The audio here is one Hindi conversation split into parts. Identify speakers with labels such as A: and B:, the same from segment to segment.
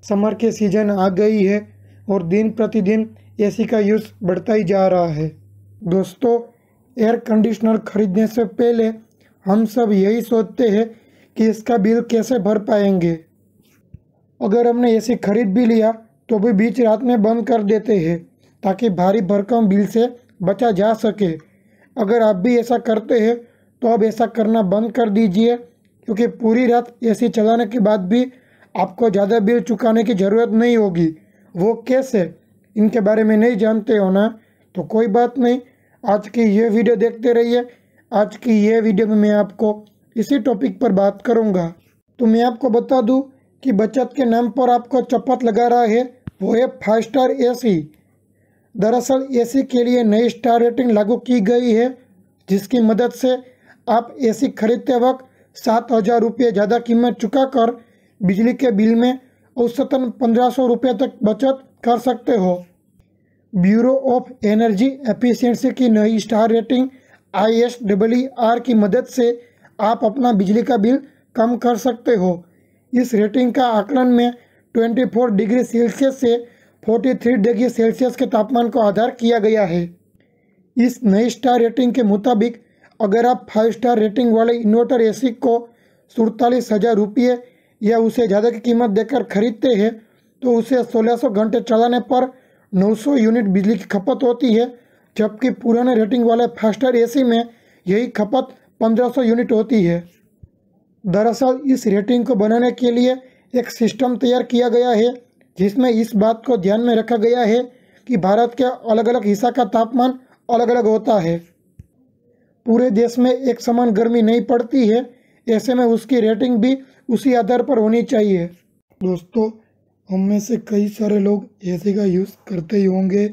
A: समर के सीज़न आ गई है और दिन प्रतिदिन एसी का यूज़ बढ़ता ही जा रहा है। दोस्तों, एयर कंडीशनर खरीदने से पहले हम सब यही सोचते हैं कि इसका बिल कैसे भर पाएंगे। अगर हमने एसी खरीद भी लिया तो भी बीच रात में बंद कर देते हैं ताकि भारी भरकम बिल से बचा जा सके। अगर आप भी ऐसा करते हैं तो अब ऐसा करना बंद कर दीजिए, क्योंकि पूरी रात एसी चलाने के बाद भी आपको ज़्यादा बिल चुकाने की ज़रूरत नहीं होगी। वो कैसे, इनके बारे में नहीं जानते हो ना? तो कोई बात नहीं, आज की ये वीडियो देखते रहिए। आज की ये वीडियो में मैं आपको इसी टॉपिक पर बात करूँगा। तो मैं आपको बता दूँ कि बचत के नाम पर आपको चपत लगा रहा है वो है 5 स्टार एसी। दरअसल एसी के लिए नई स्टार रेटिंग लागू की गई है, जिसकी मदद से आप एसी खरीदते वक्त 7,000 रुपये ज़्यादा कीमत चुकाकर बिजली के बिल में औसतन 1,500 रुपये तक बचत कर सकते हो। ब्यूरो ऑफ एनर्जी एफिशिएंसी की नई स्टार रेटिंग ISEER की मदद से आप अपना बिजली का बिल कम कर सकते हो। इस रेटिंग का आकलन में 24 डिग्री सेल्सियस से 43 डिग्री सेल्सियस के तापमान को आधार किया गया है। इस नई स्टार रेटिंग के मुताबिक अगर आप 5 स्टार रेटिंग वाले इन्वर्टर एसी को 47,000 रुपये या उससे ज़्यादा की कीमत देकर खरीदते हैं तो उसे 1600 घंटे चलाने पर 900 यूनिट बिजली की खपत होती है, जबकि पुराने रेटिंग वाले 5 स्टार एसी में यही खपत 1500 यूनिट होती है। दरअसल इस रेटिंग को बनाने के लिए एक सिस्टम तैयार किया गया है, जिसमें इस बात को ध्यान में रखा गया है कि भारत के अलग अलग हिस्सा का तापमान अलग अलग होता है। पूरे देश में एक समान गर्मी नहीं पड़ती है, ऐसे में उसकी रेटिंग भी उसी आधार पर होनी चाहिए। दोस्तों, हम में से कई सारे लोग एसी का यूज़ करते ही होंगे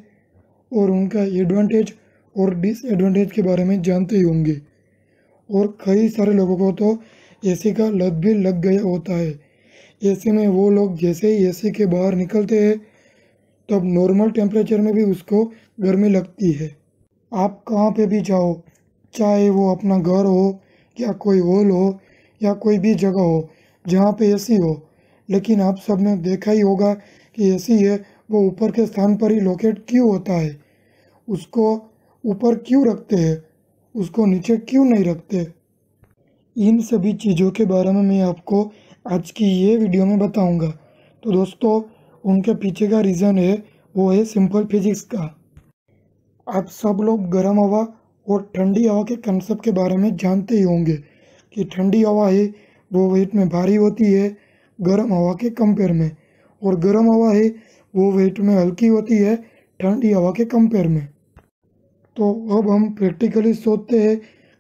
A: और उनका एडवांटेज और डिसएडवांटेज के बारे में जानते ही होंगे, और कई सारे लोगों को तो एसी का लत भी लग गया होता है। ऐसे में वो लोग जैसे ही एसी के बाहर निकलते हैं तब नॉर्मल टेम्परेचर में भी उसको गर्मी लगती है। आप कहाँ पे भी जाओ, चाहे वो अपना घर हो या कोई हॉल हो या कोई भी जगह हो जहाँ पे एसी हो, लेकिन आप सब ने देखा ही होगा कि एसी है वो ऊपर के स्थान पर ही लोकेट क्यों होता है। उसको ऊपर क्यों रखते हैं, उसको नीचे क्यों नहीं रखते? इन सभी चीज़ों के बारे में मैं आपको आज की ये वीडियो में बताऊंगा। तो दोस्तों, उनके पीछे का रीज़न है वो है सिंपल फिजिक्स का। आप सब लोग गर्म हवा और ठंडी हवा के कंसेप्ट के बारे में जानते ही होंगे कि ठंडी हवा है वो वेट में भारी होती है गर्म हवा के कंपेयर में, और गर्म हवा है वो वेट में हल्की होती है ठंडी हवा के कंपेयर में। तो अब हम प्रैक्टिकली सोचते हैं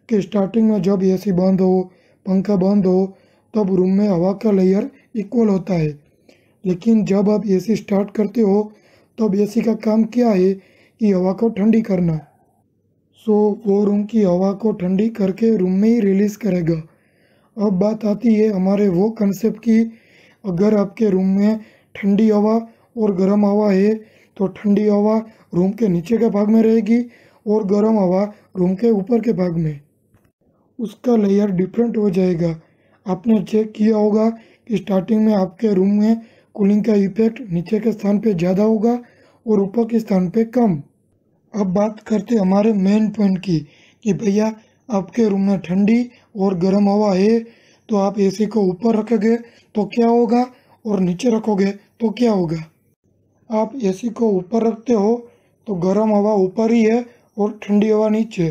A: कि स्टार्टिंग में जब एसी बंद हो, पंखा बंद हो, तब रूम में हवा का लेयर इक्वल होता है, लेकिन जब आप एसी स्टार्ट करते हो तब एसी का काम क्या है कि हवा को ठंडी करना। सो वो रूम की हवा को ठंडी करके रूम में ही रिलीज़ करेगा। अब बात आती है हमारे वो कंसेप्ट की, अगर आपके रूम में ठंडी हवा और गर्म हवा है तो ठंडी हवा रूम के नीचे के भाग में रहेगी और गर्म हवा रूम के ऊपर के भाग में। उसका लेयर डिफरेंट हो जाएगा। आपने चेक किया होगा कि स्टार्टिंग में आपके रूम में कूलिंग का इफेक्ट नीचे के स्थान पे ज़्यादा होगा और ऊपर के स्थान पे कम। अब बात करते हमारे मेन पॉइंट की कि भैया आपके रूम में ठंडी और गर्म हवा है तो आप एसी को ऊपर रखोगे तो क्या होगा और नीचे रखोगे तो क्या होगा। आप एसी को ऊपर रखते हो तो गर्म हवा ऊपर ही है और ठंडी हवा नीचे,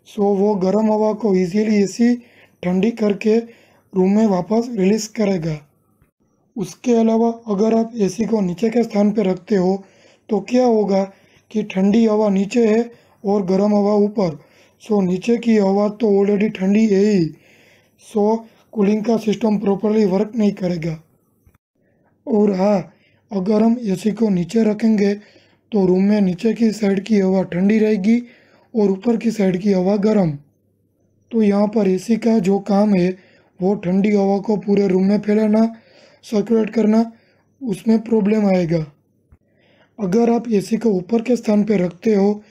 A: सो वो गर्म हवा को इजीली एसी ठंडी करके रूम में वापस रिलीज करेगा। उसके अलावा अगर आप एसी को नीचे के स्थान पर रखते हो तो क्या होगा कि ठंडी हवा नीचे है और गर्म हवा ऊपर, सो नीचे की हवा तो ऑलरेडी ठंडी है ही, सो कूलिंग का सिस्टम प्रॉपरली वर्क नहीं करेगा। और हाँ, अगर हम एसी को नीचे रखेंगे तो रूम में नीचे की साइड की हवा ठंडी रहेगी और ऊपर की साइड की हवा गर्म। तो यहाँ पर एसी का जो काम है वो ठंडी हवा को पूरे रूम में फैलाना, सर्कुलेट करना, उसमें प्रॉब्लम आएगा। अगर आप एसी को ऊपर के स्थान पर रखते हो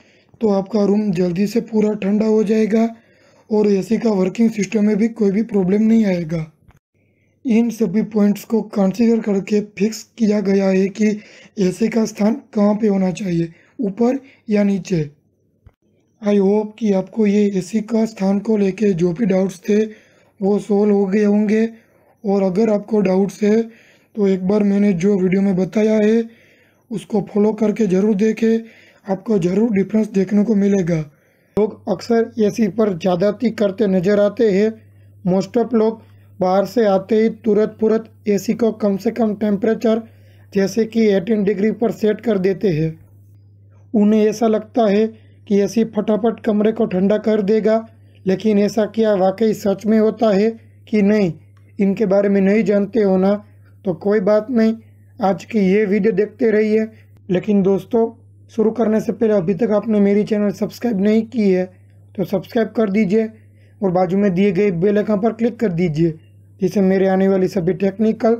A: तो आपका रूम जल्दी से पूरा ठंडा हो जाएगा और एसी का वर्किंग सिस्टम में भी कोई भी प्रॉब्लम नहीं आएगा। इन सभी पॉइंट्स को कंसीडर करके फिक्स किया गया है कि एसी का स्थान कहाँ पे होना चाहिए, ऊपर या नीचे। आई होप कि आपको ये एसी का स्थान को लेके जो भी डाउट्स थे वो सोल्व हो गए होंगे। और अगर आपको डाउट्स है तो एक बार मैंने जो वीडियो में बताया है उसको फॉलो करके ज़रूर देखें, आपको ज़रूर डिफरेंस देखने को मिलेगा। लोग अक्सर एसी पर ज़्यादती करते नज़र आते हैं। मोस्ट ऑफ लोग बाहर से आते ही तुरंत एसी को कम से कम टेम्परेचर जैसे कि 18 डिग्री पर सेट कर देते हैं। उन्हें ऐसा लगता है कि एसी फटाफट कमरे को ठंडा कर देगा, लेकिन ऐसा क्या वाकई सच में होता है कि नहीं, इनके बारे में नहीं जानते हो ना, तो कोई बात नहीं, आज की ये वीडियो देखते रहिए। लेकिन दोस्तों, शुरू करने से पहले अभी तक आपने मेरी चैनल सब्सक्राइब नहीं की है तो सब्सक्राइब कर दीजिए और बाजू में दिए गए बेल आइकन पर क्लिक कर दीजिए, जिससे मेरे आने वाली सभी technical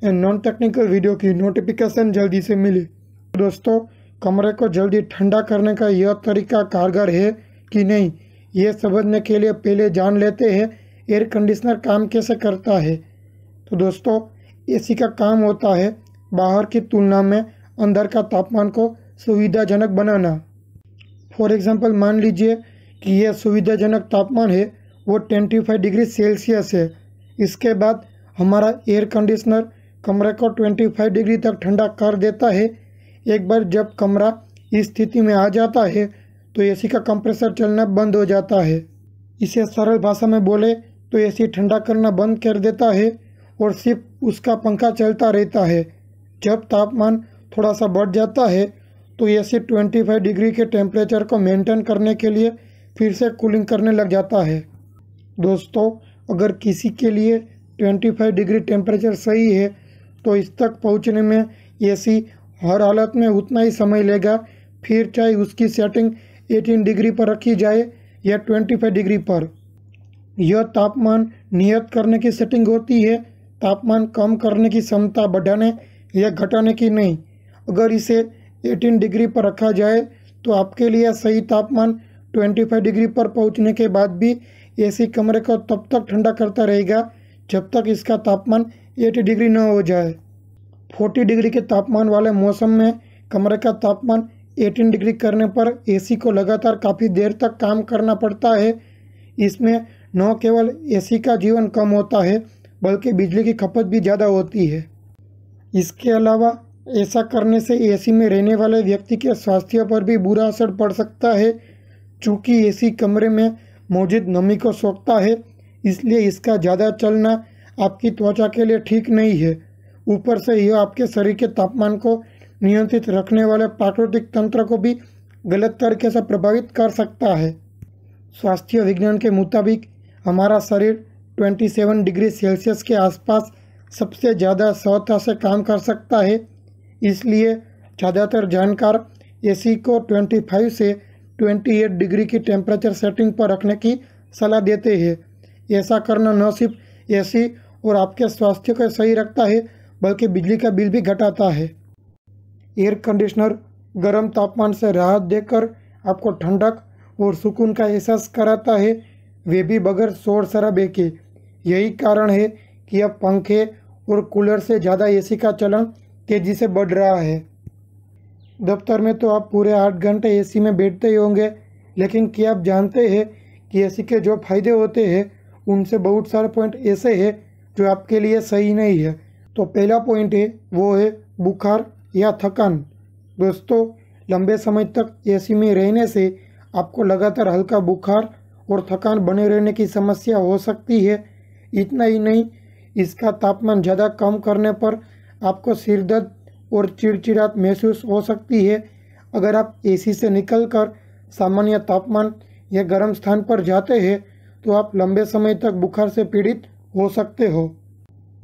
A: and non technical video की नोटिफिकेशन जल्दी से मिले। दोस्तों, कमरे को जल्दी ठंडा करने का यह तरीका कारगर है कि नहीं, ये समझने के लिए पहले जान लेते हैं एयर कंडीशनर काम कैसे करता है। तो दोस्तों, एसी का काम होता है बाहर की तुलना में अंदर का तापमान को सुविधाजनक बनाना। फॉर एग्जांपल, मान लीजिए कि यह सुविधाजनक तापमान है वो 25 डिग्री सेल्सियस है। इसके बाद हमारा एयर कंडीशनर कमरे को 25 डिग्री तक ठंडा कर देता है। एक बार जब कमरा इस स्थिति में आ जाता है तो एसी का कंप्रेसर चलना बंद हो जाता है। इसे सरल भाषा में बोले तो एसी ठंडा करना बंद कर देता है और सिर्फ उसका पंखा चलता रहता है। जब तापमान थोड़ा सा बढ़ जाता है तो एसी 25 डिग्री के टेम्परेचर को मेंटेन करने के लिए फिर से कूलिंग करने लग जाता है। दोस्तों, अगर किसी के लिए 25 डिग्री टेम्परेचर सही है तो इस तक पहुंचने में एसी हर हालत में उतना ही समय लेगा, फिर चाहे उसकी सेटिंग 18 डिग्री पर रखी जाए या 25 डिग्री पर। यह तापमान नियत करने की सेटिंग होती है, तापमान कम करने की क्षमता बढ़ाने या घटाने की नहीं। अगर इसे 18 डिग्री पर रखा जाए तो आपके लिए सही तापमान 25 डिग्री पर पहुंचने के बाद भी एसी कमरे को तब तक ठंडा करता रहेगा जब तक इसका तापमान 80 डिग्री न हो जाए। 40 डिग्री के तापमान वाले मौसम में कमरे का तापमान 18 डिग्री करने पर एसी को लगातार काफ़ी देर तक काम करना पड़ता है। इसमें न केवल एसी का जीवन कम होता है बल्कि बिजली की खपत भी ज़्यादा होती है। इसके अलावा ऐसा करने से एसी में रहने वाले व्यक्ति के स्वास्थ्य पर भी बुरा असर पड़ सकता है। चूँकि एसी कमरे में मौजूद नमी को सोखता है, इसलिए इसका ज़्यादा चलना आपकी त्वचा के लिए ठीक नहीं है। ऊपर से यह आपके शरीर के तापमान को नियंत्रित रखने वाले प्राकृतिक तंत्र को भी गलत तरीके से प्रभावित कर सकता है। स्वास्थ्य विज्ञान के मुताबिक हमारा शरीर 27 डिग्री सेल्सियस के आसपास सबसे ज़्यादा सहजता से काम कर सकता है। इसलिए ज़्यादातर जानकार एसी को 25 से 28 डिग्री की टेम्परेचर सेटिंग पर रखने की सलाह देते हैं। ऐसा करना न सिर्फ एसी और आपके स्वास्थ्य को सही रखता है बल्कि बिजली का बिल भी घटाता है। एयर कंडीशनर गर्म तापमान से राहत देकर आपको ठंडक और सुकून का एहसास कराता है, वे भी बगैर शोर शराबे के। यही कारण है कि अब पंखे और कूलर से ज़्यादा एसी का चलन तेज़ी से बढ़ रहा है। दफ्तर में तो आप पूरे 8 घंटे एसी में बैठते ही होंगे, लेकिन क्या आप जानते हैं कि एसी के जो फ़ायदे होते हैं उनसे बहुत सारे पॉइंट ऐसे हैं जो आपके लिए सही नहीं है। तो पहला पॉइंट है वो है बुखार या थकान। दोस्तों, लंबे समय तक एसी में रहने से आपको लगातार हल्का बुखार और थकान बने रहने की समस्या हो सकती है। इतना ही नहीं, इसका तापमान ज़्यादा कम करने पर आपको सिर दर्द और चिड़चिड़ाहट महसूस हो सकती है। अगर आप एसी से निकलकर सामान्य तापमान या गर्म स्थान पर जाते हैं तो आप लंबे समय तक बुखार से पीड़ित हो सकते हो।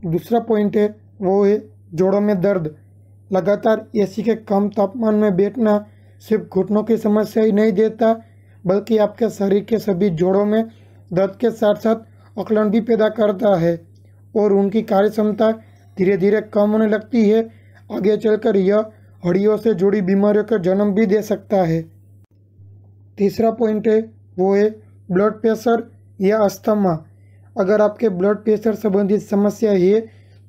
A: दूसरा पॉइंट है वो है जोड़ों में दर्द। लगातार एसी के कम तापमान में बैठना सिर्फ घुटनों की समस्या ही नहीं देता बल्कि आपके शरीर के सभी जोड़ों में दर्द के साथ साथ अकड़न भी पैदा करता है और उनकी कार्य क्षमता धीरे धीरे कम होने लगती है। आगे चलकर यह हड्डियों से जुड़ी बीमारियों का जन्म भी दे सकता है। तीसरा पॉइंट है वो है ब्लड प्रेशर या अस्थमा। अगर आपके ब्लड प्रेशर संबंधित समस्या है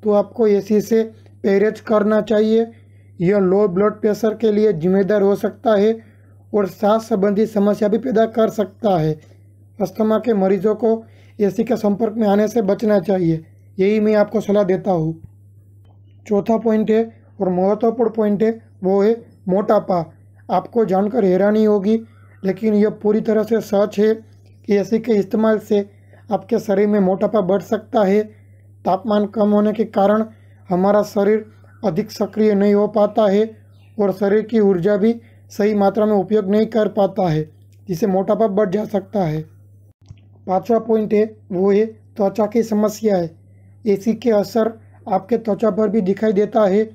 A: तो आपको एसी से परहेज करना चाहिए। यह लो ब्लड प्रेशर के लिए जिम्मेदार हो सकता है और सांस संबंधी समस्या भी पैदा कर सकता है। अस्थमा के मरीजों को एसी के संपर्क में आने से बचना चाहिए, यही मैं आपको सलाह देता हूँ। चौथा पॉइंट है और महत्वपूर्ण पॉइंट है, वो है मोटापा। आपको जानकर हैरानी होगी, लेकिन यह पूरी तरह से सच है कि एसी के इस्तेमाल से आपके शरीर में मोटापा बढ़ सकता है। तापमान कम होने के कारण हमारा शरीर अधिक सक्रिय नहीं हो पाता है और शरीर की ऊर्जा भी सही मात्रा में उपयोग नहीं कर पाता है, जिससे मोटापा बढ़ जा सकता है। पांचवा पॉइंट है वो है त्वचा की समस्याएं। एसी के असर आपके त्वचा पर भी दिखाई देता है।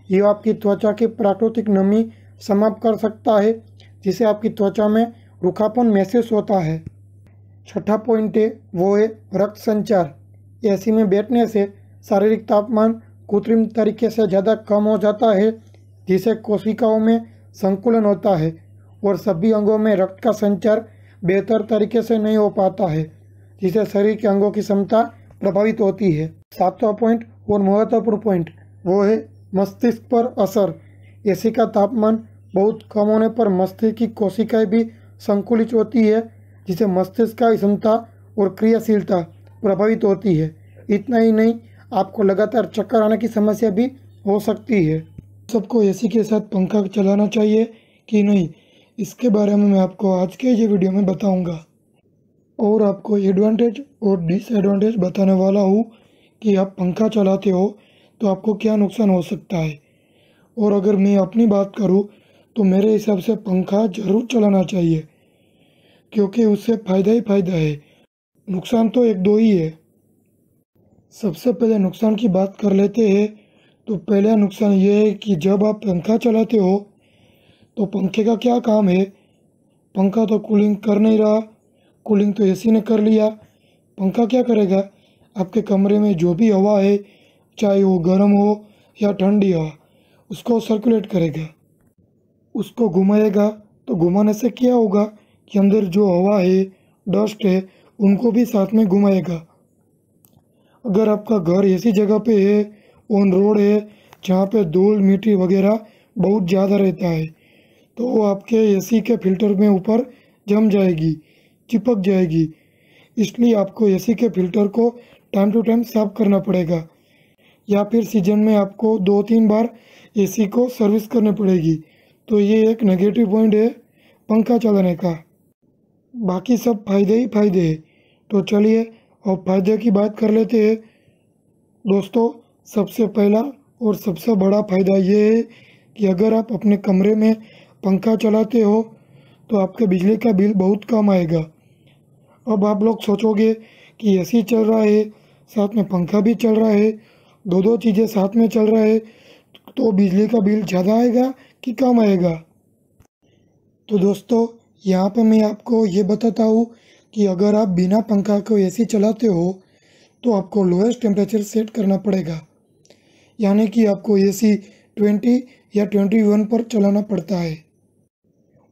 A: यह आपकी त्वचा की प्राकृतिक नमी समाप्त कर सकता है, जिससे आपकी त्वचा में रूखापन महसूस होता है। छठा पॉइंट है वो है रक्त संचार। एसी में बैठने से शारीरिक तापमान कृत्रिम तरीके से ज़्यादा कम हो जाता है, जिससे कोशिकाओं में संकुलन होता है और सभी अंगों में रक्त का संचार बेहतर तरीके से नहीं हो पाता है, जिससे शरीर के अंगों की क्षमता प्रभावित होती है। सातवां पॉइंट और महत्वपूर्ण पॉइंट वो है मस्तिष्क पर असर। एसी का तापमान बहुत कम होने पर मस्तिष्क की कोशिकाएं भी संकुलित होती है, जिससे मस्तिष्क का क्षमता और क्रियाशीलता प्रभावित होती है। इतना ही नहीं, आपको लगातार चक्कर आने की समस्या भी हो सकती है। सबको एसी के साथ पंखा चलाना चाहिए कि नहीं, इसके बारे में मैं आपको आज के ये वीडियो में बताऊंगा और आपको एडवांटेज और डिसएडवांटेज बताने वाला हूँ कि आप पंखा चलाते हो तो आपको क्या नुकसान हो सकता है। और अगर मैं अपनी बात करूँ तो मेरे हिसाब से पंखा ज़रूर चलाना चाहिए, क्योंकि उससे फ़ायदा ही फ़ायदा है। नुकसान तो एक दो ही है। सबसे पहले नुकसान की बात कर लेते हैं। तो पहला नुकसान ये है कि जब आप पंखा चलाते हो तो पंखे का क्या काम है, पंखा तो कूलिंग कर नहीं रहा, कूलिंग तो एसी ने कर लिया। पंखा क्या करेगा, आपके कमरे में जो भी हवा है, चाहे वो गर्म हो या ठंडी हवा, उसको सर्कुलेट करेगा, उसको घुमाएगा। तो घुमाने से क्या होगा कि अंदर जो हवा है, डस्ट है, उनको भी साथ में घुमाएगा। अगर आपका घर ऐसी जगह पे है, ऑन रोड है, जहाँ पे धूल मिट्टी वगैरह बहुत ज़्यादा रहता है, तो वो आपके एसी के फिल्टर में ऊपर जम जाएगी, चिपक जाएगी। इसलिए आपको एसी के फिल्टर को टाइम टू टाइम साफ करना पड़ेगा, या फिर सीजन में आपको 2-3 बार एसी को सर्विस करनी पड़ेगी। तो ये एक नेगेटिव पॉइंट है पंखा चलाने का। बाकी सब फायदे ही फायदे हैं। तो चलिए अब फायदे की बात कर लेते हैं। दोस्तों, सबसे पहला और सबसे बड़ा फ़ायदा ये है कि अगर आप अपने कमरे में पंखा चलाते हो तो आपके बिजली का बिल बहुत कम आएगा। अब आप लोग सोचोगे कि एसी चल रहा है, साथ में पंखा भी चल रहा है, दो चीज़ें साथ में चल रहा है, तो बिजली का बिल ज़्यादा आएगा कि कम आएगा। तो दोस्तों, यहाँ पे मैं आपको ये बताता हूँ कि अगर आप बिना पंखा को एसी चलाते हो तो आपको लोएस्ट टेम्परेचर सेट करना पड़ेगा, यानी कि आपको एसी 20 या 21 पर चलाना पड़ता है।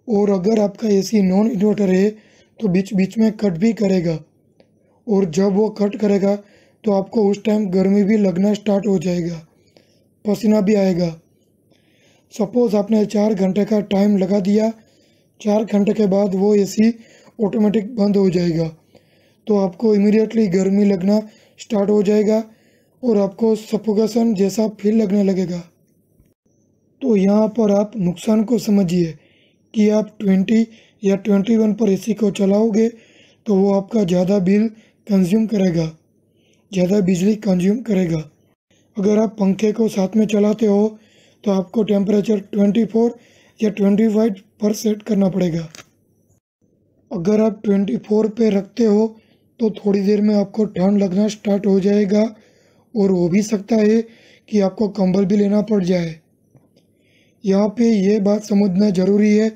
A: और अगर आपका एसी नॉन इन्वर्टर है तो बीच बीच में कट भी करेगा, और जब वो कट करेगा तो आपको उस टाइम गर्मी भी लगना स्टार्ट हो जाएगा, पसीना भी आएगा। सपोज़ आपने 4 घंटे का टाइम लगा दिया, 4 घंटे के बाद वो एसी ऑटोमेटिक बंद हो जाएगा, तो आपको इमीडिएटली गर्मी लगना स्टार्ट हो जाएगा और आपको सफोकेशन जैसा फील लगने लगेगा। तो यहाँ पर आप नुकसान को समझिए कि आप 20 या 21 पर एसी को चलाओगे तो वो आपका ज़्यादा बिल कंज्यूम करेगा, ज़्यादा बिजली कंज्यूम करेगा। अगर आप पंखे को साथ में चलाते हो तो आपको टेम्परेचर 24 या 25 पर सेट करना पड़ेगा। अगर आप 24 पे रखते हो तो थोड़ी देर में आपको ठंड लगना स्टार्ट हो जाएगा, और हो भी सकता है कि आपको कंबल भी लेना पड़ जाए। यहाँ पे ये बात समझना ज़रूरी है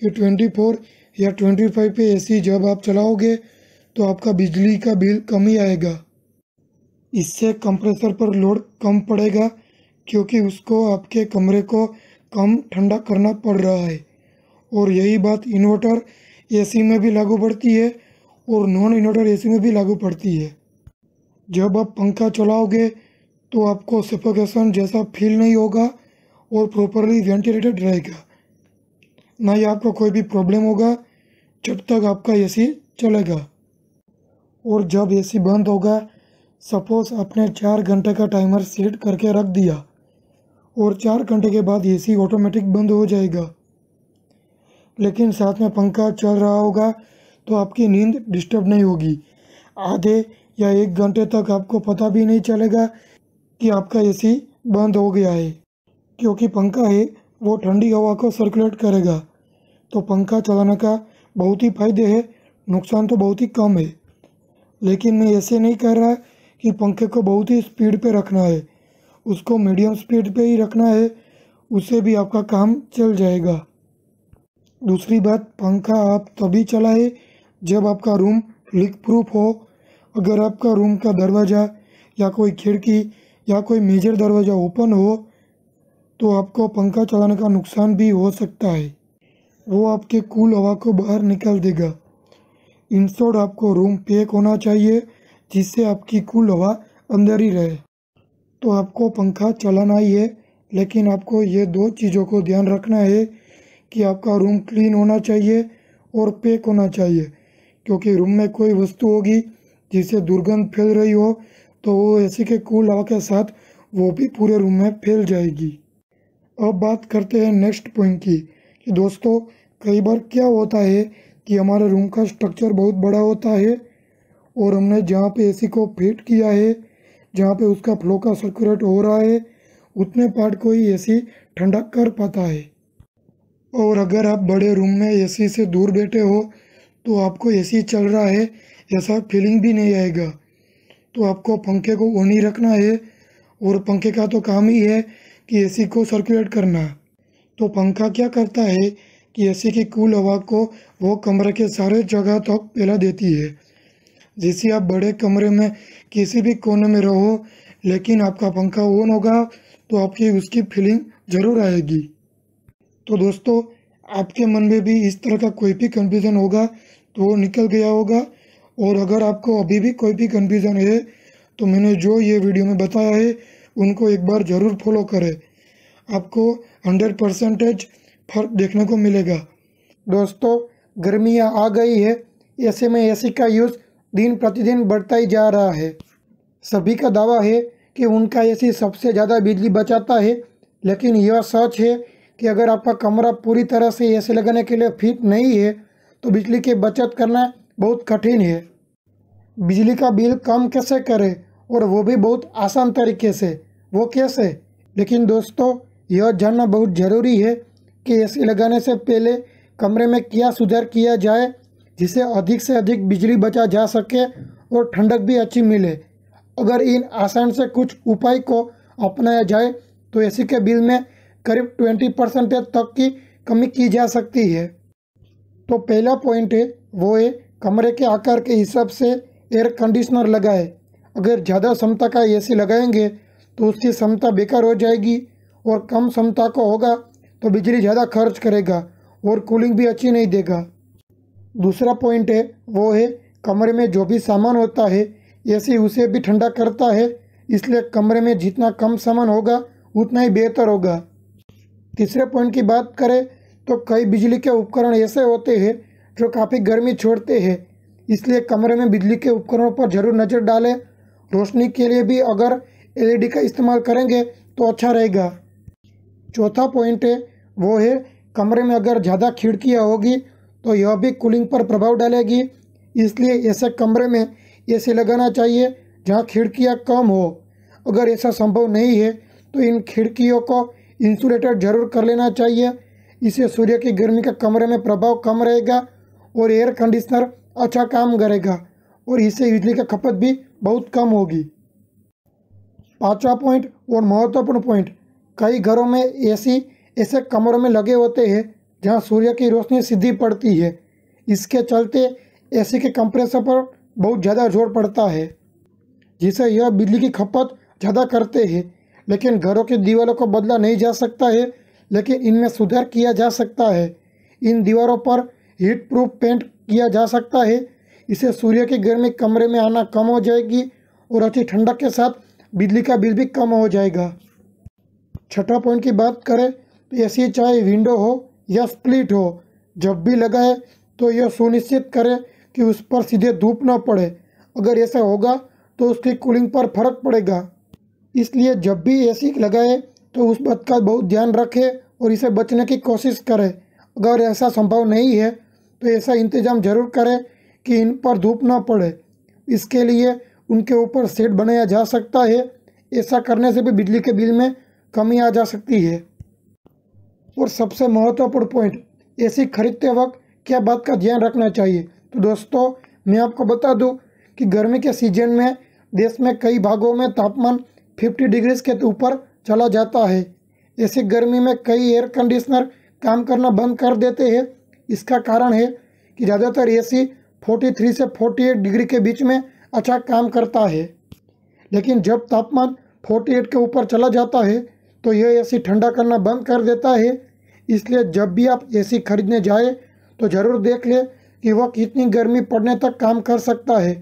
A: कि 24 या 25 पे एसी जब आप चलाओगे तो आपका बिजली का बिल कम ही आएगा। इससे कंप्रेसर पर लोड कम पड़ेगा, क्योंकि उसको आपके कमरे को कम ठंडा करना पड़ रहा है। और यही बात इन्वर्टर एसी में भी लागू पड़ती है और नॉन इन्वर्टर एसी में भी लागू पड़ती है। जब आप पंखा चलाओगे तो आपको सफोकेशन जैसा फील नहीं होगा और प्रॉपरली वेंटिलेटेड रहेगा। ना ही आपको कोई भी प्रॉब्लम होगा जब तक आपका एसी चलेगा। और जब एसी बंद होगा, सपोज़ आपने 4 घंटे का टाइमर सेट करके रख दिया और 4 घंटे के बाद एसी ऑटोमेटिक बंद हो जाएगा, लेकिन साथ में पंखा चल रहा होगा तो आपकी नींद डिस्टर्ब नहीं होगी। आधे या 1 घंटे तक आपको पता भी नहीं चलेगा कि आपका एसी बंद हो गया है, क्योंकि पंखा है वो ठंडी हवा को सर्कुलेट करेगा। तो पंखा चलाने का बहुत ही फ़ायदे हैं, नुकसान तो बहुत ही कम है। लेकिन मैं ऐसे नहीं कह रहा कि पंखे को बहुत ही स्पीड पे रखना है, उसको मीडियम स्पीड पे ही रखना है, उससे भी आपका काम चल जाएगा। दूसरी बात, पंखा आप तभी चलाएं जब आपका रूम लीक प्रूफ हो। अगर आपका रूम का दरवाज़ा या कोई खिड़की या कोई मेजर दरवाज़ा ओपन हो तो आपको पंखा चलाने का नुकसान भी हो सकता है। वो आपके कूल हवा को बाहर निकाल देगा। इंस्टेड आपको रूम पैक होना चाहिए जिससे आपकी कूल हवा अंदर ही रहे। तो आपको पंखा चलाना ही है, लेकिन आपको ये 2 चीज़ों को ध्यान रखना है कि आपका रूम क्लीन होना चाहिए और पैक होना चाहिए, क्योंकि रूम में कोई वस्तु होगी जिससे दुर्गंध फैल रही हो तो वो एसी के कूल हवा के साथ वो भी पूरे रूम में फैल जाएगी। अब बात करते हैं नेक्स्ट पॉइंट की कि दोस्तों, कई बार क्या होता है कि हमारे रूम का स्ट्रक्चर बहुत बड़ा होता है और हमने जहाँ पे एसी को फिट किया है, जहाँ पे उसका फ्लो का सर्कुलेट हो रहा है, उतने पार्ट को ही एसी ठंडा कर पाता है। और अगर आप बड़े रूम में एसी से दूर बैठे हो तो आपको एसी चल रहा है ऐसा फीलिंग भी नहीं आएगा। तो आपको पंखे को ऑन ही रखना है, और पंखे का तो काम ही है कि एसी को सर्कुलेट करना। तो पंखा क्या करता है कि एसी की कूल हवा को वो कमरे के सारे जगह तक फैला देती है, जिससे आप बड़े कमरे में किसी भी कोने में रहो, लेकिन आपका पंखा ऑन होगा तो आपकी उसकी फीलिंग ज़रूर आएगी। तो दोस्तों, आपके मन में भी इस तरह का कोई भी कन्फ्यूज़न होगा तो वो निकल गया होगा। और अगर आपको अभी भी कोई भी कन्फ्यूज़न है तो मैंने जो ये वीडियो में बताया है उनको एक बार ज़रूर फॉलो करें, आपको 100% फर्क देखने को मिलेगा। दोस्तों, गर्मियाँ आ गई है, ऐसे में एसी का यूज़ दिन प्रतिदिन बढ़ता ही जा रहा है। सभी का दावा है कि उनका एसी सबसे ज़्यादा बिजली बचाता है, लेकिन यह सच है कि अगर आपका कमरा पूरी तरह से एसी लगाने के लिए फिट नहीं है तो बिजली की बचत करना बहुत कठिन है। बिजली का बिल कम कैसे करें, और वो भी बहुत आसान तरीके से, वो कैसे? लेकिन दोस्तों, यह जानना बहुत ज़रूरी है कि एसी लगाने से पहले कमरे में क्या सुधार किया जाए जिससे अधिक से अधिक बिजली बचा जा सके और ठंडक भी अच्छी मिले। अगर इन आसान से कुछ उपाय को अपनाया जाए तो एसी के बिल में करीब 20% तक की कमी की जा सकती है। तो पहला पॉइंट है वो है कमरे के आकार के हिसाब से एयर कंडीशनर लगाएं। अगर ज़्यादा क्षमता का एसी लगाएंगे तो उसकी क्षमता बेकार हो जाएगी, और कम क्षमता का होगा तो बिजली ज़्यादा खर्च करेगा और कूलिंग भी अच्छी नहीं देगा। दूसरा पॉइंट है वो है कमरे में जो भी सामान होता है एसी उसे भी ठंडा करता है, इसलिए कमरे में जितना कम सामान होगा उतना ही बेहतर होगा। तीसरे पॉइंट की बात करें तो कई बिजली के उपकरण ऐसे होते हैं जो काफ़ी गर्मी छोड़ते हैं, इसलिए कमरे में बिजली के उपकरणों पर ज़रूर नज़र डालें। रोशनी के लिए भी अगर एलईडी का इस्तेमाल करेंगे तो अच्छा रहेगा। चौथा पॉइंट है वो है कमरे में अगर ज़्यादा खिड़कियाँ होगी तो यह भी कूलिंग पर प्रभाव डालेगी, इसलिए ऐसे कमरे में एसी लगाना चाहिए जहाँ खिड़कियाँ कम हो। अगर ऐसा संभव नहीं है तो इन खिड़कियों को इंसुलेटेड जरूर कर लेना चाहिए, इससे सूर्य की गर्मी का कमरे में प्रभाव कम रहेगा और एयर कंडीशनर अच्छा काम करेगा, और इससे बिजली का खपत भी बहुत कम होगी। पांचवा पॉइंट और महत्वपूर्ण पॉइंट, कई घरों में एसी ऐसे कमरों में लगे होते हैं जहां सूर्य की रोशनी सीधी पड़ती है। इसके चलते एसी के कंप्रेसर पर बहुत ज़्यादा जोर पड़ता है, जिससे यह बिजली की खपत ज़्यादा करते हैं। लेकिन घरों की दीवारों को बदला नहीं जा सकता है, लेकिन इनमें सुधार किया जा सकता है। इन दीवारों पर हीट प्रूफ पेंट किया जा सकता है, इससे सूर्य की गर्मी कमरे में आना कम हो जाएगी और अच्छी ठंडक के साथ बिजली का बिल भी कम हो जाएगा। छठा पॉइंट की बात करें तो एसी चाहे विंडो हो या स्प्लिट हो, जब भी लगाए तो यह सुनिश्चित करें कि उस पर सीधे धूप न पड़े। अगर ऐसा होगा तो उसकी कूलिंग पर फर्क पड़ेगा। इसलिए जब भी एसी लगाए तो उस बात का बहुत ध्यान रखें और इसे बचने की कोशिश करें। अगर ऐसा संभव नहीं है तो ऐसा इंतज़ाम ज़रूर करें कि इन पर धूप न पड़े। इसके लिए उनके ऊपर शेड बनाया जा सकता है। ऐसा करने से भी बिजली के बिल में कमी आ जा सकती है। और सबसे महत्वपूर्ण पॉइंट, एसी खरीदते वक्त क्या बात का ध्यान रखना चाहिए। तो दोस्तों, मैं आपको बता दूं कि गर्मी के सीजन में देश में कई भागों में तापमान 50 डिग्री के ऊपर चला जाता है। ऐसी गर्मी में कई एयर कंडीशनर काम करना बंद कर देते हैं। इसका कारण है कि ज़्यादातर एसी 43 से 48 डिग्री के बीच में अच्छा काम करता है, लेकिन जब तापमान 48 के ऊपर चला जाता है तो यह एसी ठंडा करना बंद कर देता है। इसलिए जब भी आप एसी खरीदने जाए तो ज़रूर देख लें कि वह कितनी गर्मी पड़ने तक काम कर सकता है।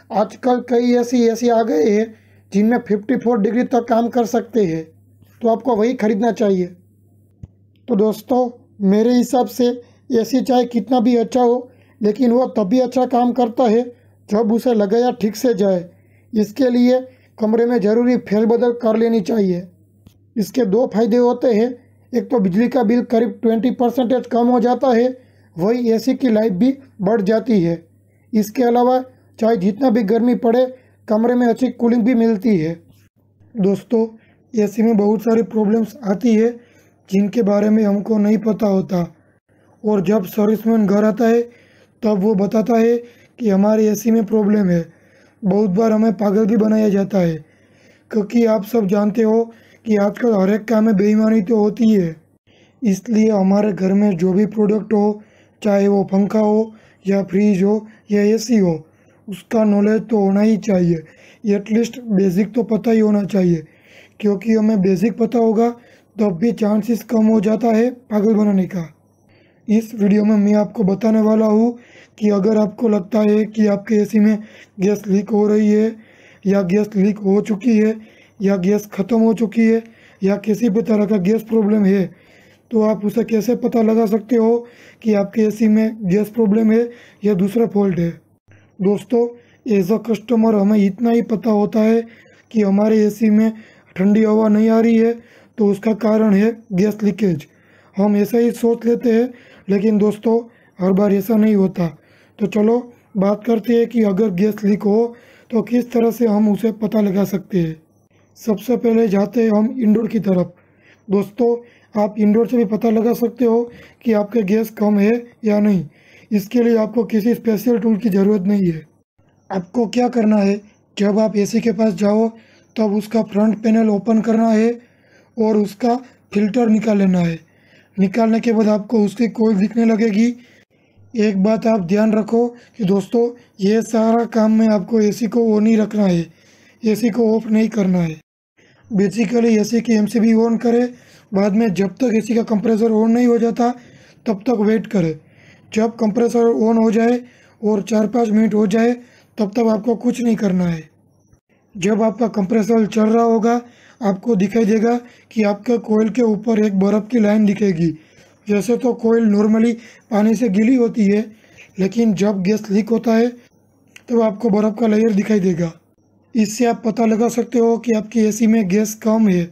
A: आजकल कई एसी आ गए हैं जिनमें 54 डिग्री तक काम कर सकते हैं, तो आपको वही खरीदना चाहिए। तो दोस्तों, मेरे हिसाब से एसी चाहे कितना भी अच्छा हो, लेकिन वह तभी अच्छा काम करता है जब उसे लगाया ठीक से जाए। इसके लिए कमरे में ज़रूरी फेरबदल कर लेनी चाहिए। इसके दो फायदे होते हैं। एक तो बिजली का बिल करीब 20% कम हो जाता है, वही एसी की लाइफ भी बढ़ जाती है। इसके अलावा चाहे जितना भी गर्मी पड़े, कमरे में अच्छी कूलिंग भी मिलती है। दोस्तों, एसी में बहुत सारी प्रॉब्लम्स आती है जिनके बारे में हमको नहीं पता होता, और जब सर्विसमैन घर आता है तब वो बताता है कि हमारे एसी में प्रॉब्लम है। बहुत बार हमें पागल भी बनाया जाता है, क्योंकि आप सब जानते हो कि आजकल हर एक काम में बेईमानी तो होती है। इसलिए हमारे घर में जो भी प्रोडक्ट हो, चाहे वो पंखा हो या फ्रिज हो या एसी हो, उसका नॉलेज तो होना ही चाहिए। एटलीस्ट बेसिक तो पता ही होना चाहिए, क्योंकि हमें बेसिक पता होगा तब भी चांसेस कम हो जाता है पागल बनाने का। इस वीडियो में मैं आपको बताने वाला हूँ कि अगर आपको लगता है कि आपके एसी में गैस लीक हो रही है, या गैस लीक हो चुकी है, या गैस ख़त्म हो चुकी है, या किसी भी तरह का गैस प्रॉब्लम है, तो आप उसे कैसे पता लगा सकते हो कि आपके एसी में गैस प्रॉब्लम है या दूसरा फॉल्ट है। दोस्तों, एज अ कस्टमर हमें इतना ही पता होता है कि हमारे एसी में ठंडी हवा नहीं आ रही है तो उसका कारण है गैस लीकेज। हम ऐसा ही सोच लेते हैं, लेकिन दोस्तों हर बार ऐसा नहीं होता। तो चलो बात करते हैं कि अगर गैस लीक हो तो किस तरह से हम उसे पता लगा सकते हैं। सबसे पहले जाते हैं हम इंडोर की तरफ। दोस्तों, आप इंडोर से भी पता लगा सकते हो कि आपके गैस कम है या नहीं। इसके लिए आपको किसी स्पेशल टूल की ज़रूरत नहीं है। आपको क्या करना है, जब आप एसी के पास जाओ तब उसका फ्रंट पैनल ओपन करना है और उसका फिल्टर निकाल लेना है। निकालने के बाद आपको उसकी कोयल दिखने लगेगी। एक बात आप ध्यान रखो कि दोस्तों, ये सारा काम में आपको एसी को ऑन ही रखना है, एसी को ऑफ नहीं करना है। बेसिकली एसी की एमसीबी ऑन करें, बाद में जब तक एसी का कंप्रेसर ऑन नहीं हो जाता तब तक वेट करें। जब कंप्रेसर ऑन हो जाए और 4-5 मिनट हो जाए तब तक आपको कुछ नहीं करना है। जब आपका कंप्रेसर चल रहा होगा, आपको दिखाई देगा कि आपके कोयल के ऊपर एक बर्फ़ की लाइन दिखेगी। जैसे तो कोयल नॉर्मली पानी से गीली होती है, लेकिन जब गैस लीक होता है तो आपको बर्फ़ का लेयर दिखाई देगा। इससे आप पता लगा सकते हो कि आपकी एसी में गैस कम है।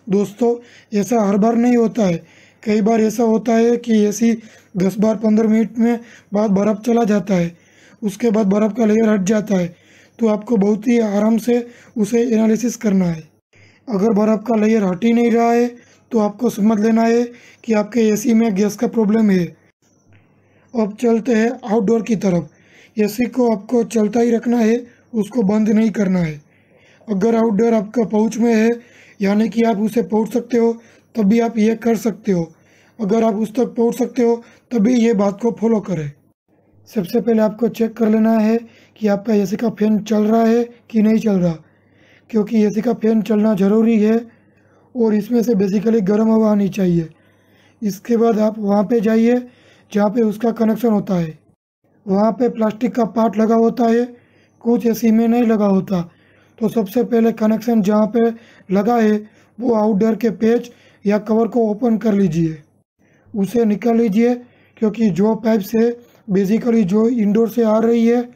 A: दोस्तों, ऐसा हर बार नहीं होता है। कई बार ऐसा होता है कि एसी 10 बार 15 मिनट में बाद बर्फ़ चला जाता है, उसके बाद बर्फ़ का लेयर हट जाता है। तो आपको बहुत ही आराम से उसे एनालिसिस करना है। अगर बर्फ़ का लेयर हट ही नहीं रहा है तो आपको समझ लेना है कि आपके एसी में गैस का प्रॉब्लम है। अब चलते हैं आउटडोर की तरफ। एसी को आपको चलता ही रखना है, उसको बंद नहीं करना है। अगर आउटडोर आपका पहुंच में है, यानी कि आप उसे पहुंच सकते हो, तभी आप ये कर सकते हो। अगर आप उस तक पहुंच सकते हो तभी ये बात को फॉलो करें। सबसे पहले आपको चेक कर लेना है कि आपका एसी का फैन चल रहा है कि नहीं चल रहा, क्योंकि एसी का फैन चलना ज़रूरी है और इसमें से बेसिकली गर्म हवा आनी चाहिए। इसके बाद आप वहाँ पे जाइए जहाँ पे उसका कनेक्शन होता है। वहाँ पे प्लास्टिक का पार्ट लगा होता है, कुछ एसी में नहीं लगा होता। तो सबसे पहले कनेक्शन जहाँ पे लगा है वो आउटडोर के पेच या कवर को ओपन कर लीजिए, उसे निकाल लीजिए, क्योंकि जो पाइप से बेसिकली जो इंडोर से आ रही है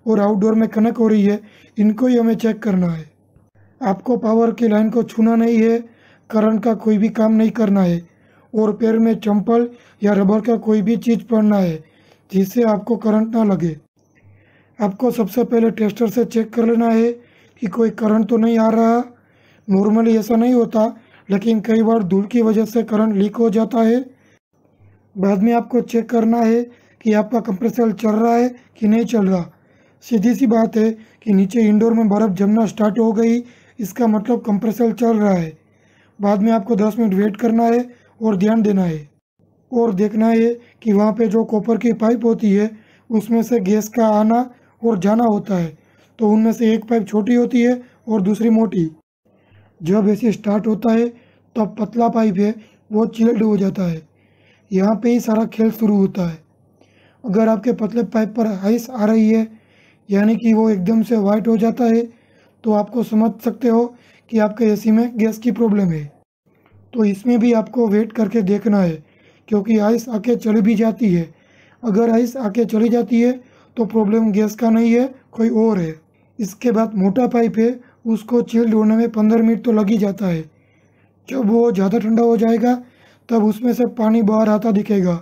A: और आउटडोर में कनेक्ट हो रही है, इनको ही हमें चेक करना है। आपको पावर की लाइन को छूना नहीं है, करंट का कोई भी काम नहीं करना है और पैर में चंपल या रबर का कोई भी चीज़ पहनना है जिससे आपको करंट ना लगे। आपको सबसे पहले टेस्टर से चेक कर लेना है कि कोई करंट तो नहीं आ रहा। नॉर्मली ऐसा नहीं होता, लेकिन कई बार धूल की वजह से करंट लीक हो जाता है। बाद में आपको चेक करना है कि आपका कंप्रेसर चल रहा है कि नहीं चल रहा। सीधी सी बात है कि नीचे इंडोर में बर्फ़ जमना स्टार्ट हो गई, इसका मतलब कंप्रेसर चल रहा है। बाद में आपको 10 मिनट वेट करना है और ध्यान देना है और देखना है कि वहाँ पे जो कॉपर की पाइप होती है उसमें से गैस का आना और जाना होता है, तो उनमें से एक पाइप छोटी होती है और दूसरी मोटी। जब ऐसे स्टार्ट होता है तब पतला पाइप है वो चिल्ड हो जाता है। यहाँ पे ही सारा खेल शुरू होता है। अगर आपके पतले पाइप पर आइस आ रही है, यानी कि वो एकदम से वाइट हो जाता है, तो आपको समझ सकते हो कि आपके एसी में गैस की प्रॉब्लम है। तो इसमें भी आपको वेट करके देखना है, क्योंकि आइस आके चली भी जाती है। अगर आइस आके चली जाती है तो प्रॉब्लम गैस का नहीं है, कोई और है। इसके बाद मोटा पाइप है, उसको चिल्ड होने में 15 मिनट तो लग ही जाता है। जब वो ज़्यादा ठंडा हो जाएगा तब उसमें से पानी बाहर आता दिखेगा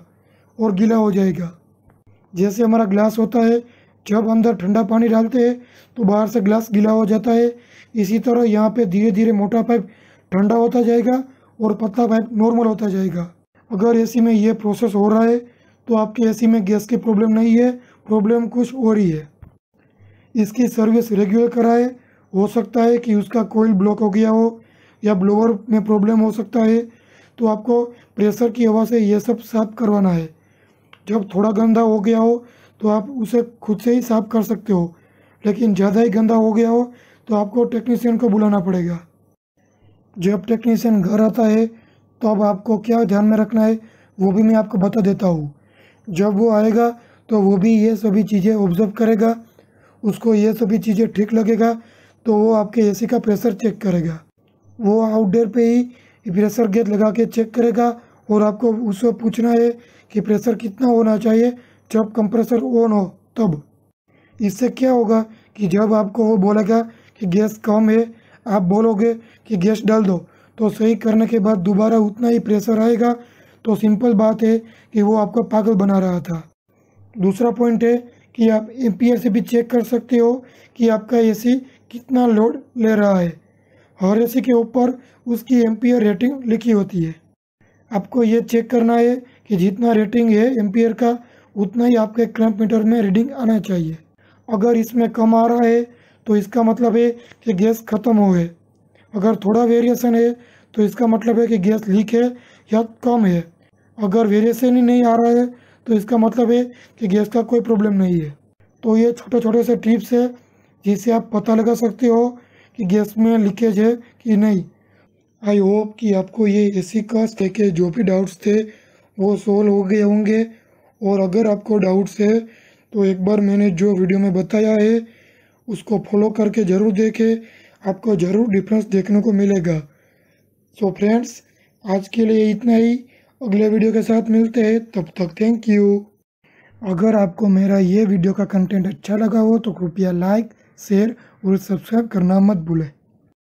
A: और गीला हो जाएगा। जैसे हमारा ग्लास होता है, जब अंदर ठंडा पानी डालते हैं तो बाहर से ग्लास गीला हो जाता है। इसी तरह यहाँ पे धीरे धीरे मोटा पाइप ठंडा होता जाएगा और पतला पाइप नॉर्मल होता जाएगा। अगर एसी में ये प्रोसेस हो रहा है तो आपके एसी में गैस की प्रॉब्लम नहीं है, प्रॉब्लम कुछ और ही है। इसकी सर्विस रेगुलर कराए। हो सकता है कि उसका कोयल ब्लॉक हो गया हो या ब्लोअर में प्रॉब्लम हो सकता है, तो आपको प्रेशर की हवा से ये सब साफ करवाना है। जब थोड़ा गंदा हो गया हो तो आप उसे खुद से ही साफ कर सकते हो, लेकिन ज़्यादा ही गंदा हो गया हो तो आपको टेक्नीशियन को बुलाना पड़ेगा। जब टेक्नीशियन घर आता है तो अब आपको क्या ध्यान में रखना है वो भी मैं आपको बता देता हूँ। जब वो आएगा तो वो भी ये सभी चीज़ें ऑब्जर्व करेगा, उसको ये सभी चीज़ें ठीक लगेगा तो वो आपके एसी का प्रेशर चेक करेगा। वो आउटडोर पे ही प्रेशर गेज लगा के चेक करेगा और आपको उससे पूछना है कि प्रेशर कितना होना चाहिए जब कंप्रेसर ऑन हो तब। इससे क्या होगा कि जब आपको वो बोलेगा कि गैस कम है, आप बोलोगे कि गैस डाल दो, तो सही करने के बाद दोबारा उतना ही प्रेशर आएगा। तो सिंपल बात है कि वो आपको पागल बना रहा था। दूसरा पॉइंट है कि आप एम्पियर से भी चेक कर सकते हो कि आपका एसी कितना लोड ले रहा है। हर एसी के ऊपर उसकी एम्पियर रेटिंग लिखी होती है। आपको ये चेक करना है कि जितना रेटिंग है एम्पियर का उतना ही आपके क्रैंप मीटर में रीडिंग आना चाहिए। अगर इसमें कम आ रहा है तो इसका मतलब है कि गैस ख़त्म हो गए। अगर थोड़ा वेरिएशन है तो इसका मतलब है कि गैस लीक है या कम है। अगर वेरिएशन ही नहीं आ रहा है तो इसका मतलब है कि गैस का कोई प्रॉब्लम नहीं है। तो ये छोटे छोटे से टिप्स है जिससे आप पता लगा सकते हो कि गैस में लीकेज है कि नहीं। आई होप कि आपको ये एसी का के जो भी डाउट्स थे वो सॉल्व हो गए होंगे। और अगर आपको डाउट्स है तो एक बार मैंने जो वीडियो में बताया है उसको फॉलो करके ज़रूर देखें, आपको ज़रूर डिफरेंस देखने को मिलेगा। सो फ्रेंड्स, आज के लिए इतना ही। अगले वीडियो के साथ मिलते हैं, तब तक थैंक यू। अगर आपको मेरा ये वीडियो का कंटेंट अच्छा लगा हो तो कृपया लाइक, शेयर और सब्सक्राइब करना मत भूलें।